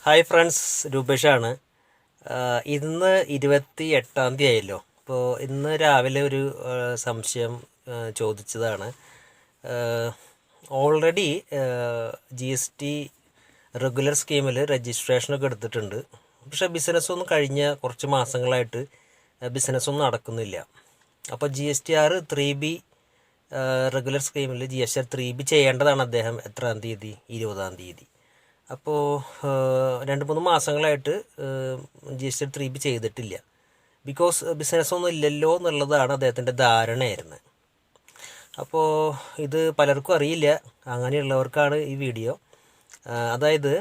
Hi friends, രൂപേഷാണ്. ഇന്ന് 28-ാം തീയതി ആയല്ലോ. അപ്പോൾ ഇന്ന് രാവിലെ ഒരു സംശയം ചോദിച്ചതാണ്. ഓൾറെഡി GST റെഗുലർ സ്കീമിൽ രജിസ്ട്രേഷനൊക്കെ എടുത്തിട്ടുണ്ട്. പക്ഷേ ബിസിനസ്സൊന്നും കഴിഞ്ഞ കുറച്ച് മാസങ്ങളായിട്ട് ബിസിനസ്സൊന്നും നടക്കുന്നില്ല. അപ്പോൾ GSTR 3B റെഗുലർ സ്കീമിൽ GSTR 3B ചെയ്യേണ്ടതാണ് അദ്ദേഹം. എത്രാം തീയതി? 20-ാം തീയതി. അപ്പോൾ 2-3 മാസങ്ങളായിട്ട് GST 3B ചെയ്തിട്ടില്ല. ബിക്കോസ് ബിസിനസ്സൊന്നും ഇല്ലല്ലോ എന്നുള്ളതാണ് അദ്ദേഹത്തിൻ്റെ ധാരണയായിരുന്നത്. അപ്പോൾ ഇത് പലർക്കും അറിയില്ല. അങ്ങനെയുള്ളവർക്കാണ് ഈ വീഡിയോ. അതായത്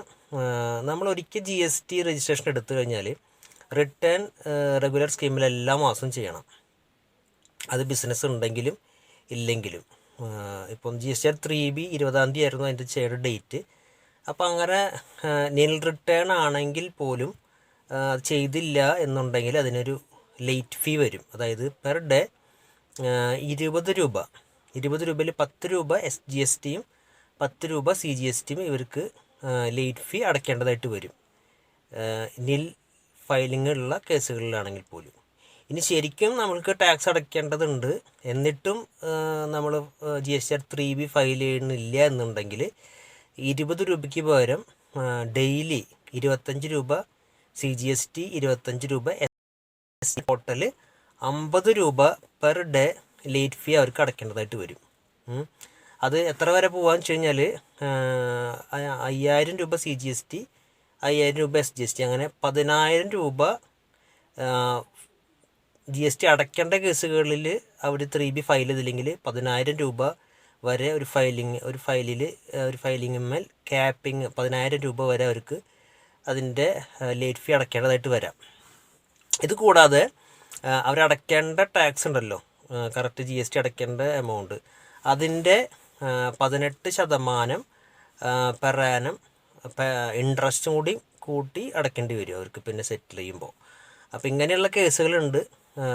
നമ്മൾ ഒരിക്കൽ GST രജിസ്ട്രേഷൻ എടുത്തു കഴിഞ്ഞാൽ റിട്ടേൺ റെഗുലർ സ്കീമിൽ എല്ലാ മാസവും ചെയ്യണം. അത് ബിസിനസ് ഉണ്ടെങ്കിലും ഇല്ലെങ്കിലും. ഇപ്പം GSTR 3B 20-ാം തീയതി ആയിരുന്നു അതിൻ്റെ ചെയ്യേണ്ട ഡേറ്റ്. അപ്പോൾ അങ്ങനെ നിൽ റിട്ടേൺ ആണെങ്കിൽ പോലും ചെയ്തില്ല എന്നുണ്ടെങ്കിൽ അതിനൊരു ലേറ്റ് ഫീ വരും. അതായത് പെർ ഡേ 20 രൂപ. 20 രൂപയിൽ 10 രൂപ SGSTയും 10 രൂപ CGSTയും ഇവർക്ക് ലേറ്റ് ഫീ അടയ്ക്കേണ്ടതായിട്ട് വരും, നിൽ ഫയലിംഗ് ഉള്ള കേസുകളിലാണെങ്കിൽ പോലും. ഇനി ശരിക്കും നമ്മൾക്ക് ടാക്സ് അടയ്ക്കേണ്ടതുണ്ട്, എന്നിട്ടും നമ്മൾ GSTR 3B ഫയൽ ചെയ്യുന്നില്ല എന്നുണ്ടെങ്കിൽ 20 രൂപയ്ക്ക് പകരം ഡെയിലി 25 രൂപ CGST, 25 രൂപ ടോട്ടൽ 50 രൂപ പെർ ഡേ ലേറ്റ് ഫീ അവർക്ക് അടയ്ക്കേണ്ടതായിട്ട് വരും. അത് എത്ര വരെ പോകാമെന്ന് വെച്ച് കഴിഞ്ഞാൽ 5000 രൂപ CGST, 5000 രൂപ SGST, അങ്ങനെ 10000 രൂപ GST അടയ്ക്കേണ്ട കേസുകളിൽ അവർ 3B ഫയൽ ചെയ്തില്ലെങ്കിൽ 10000 രൂപ വരെ ഒരു ഫയലിങ്ങിന്മേൽ ക്യാപ്പിംഗ് 10000 രൂപ വരെ അവർക്ക് അതിൻ്റെ ലേറ്റ് ഫീ അടയ്ക്കേണ്ടതായിട്ട് വരാം. ഇത് കൂടാതെ അവരടയ്ക്കേണ്ട ടാക്സ് ഉണ്ടല്ലോ, കറക്റ്റ് GST അടയ്ക്കേണ്ട എമൗണ്ട്, അതിൻ്റെ 18% പെർ ആനം ഇൻട്രസ്റ്റും കൂട്ടി അടയ്ക്കേണ്ടി വരും അവർക്ക് പിന്നെ സെറ്റിൽ ചെയ്യുമ്പോൾ. അപ്പോൾ ഇങ്ങനെയുള്ള കേസുകളുണ്ട്.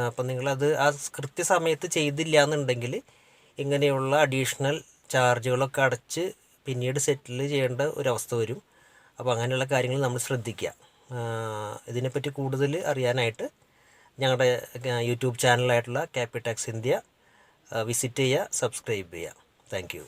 അപ്പം നിങ്ങളത് ആ കൃത്യസമയത്ത് ചെയ്തില്ല എന്നുണ്ടെങ്കിൽ ഇങ്ങനെയുള്ള അഡീഷണൽ ചാർജുകളൊക്കെ അടച്ച് പിന്നീട് സെറ്റിൽ ചെയ്യേണ്ട ഒരവസ്ഥ വരും. അപ്പോൾ അങ്ങനെയുള്ള കാര്യങ്ങൾ നമ്മൾ ശ്രദ്ധിക്കുക. ഇതിനെപ്പറ്റി കൂടുതൽ അറിയാനായിട്ട് ഞങ്ങളുടെ യൂട്യൂബ് ചാനലായിട്ടുള്ള ക്യാപിടാക്സ് ഇന്ത്യ വിസിറ്റ് ചെയ്യുക, സബ്സ്ക്രൈബ് ചെയ്യുക. Thank you.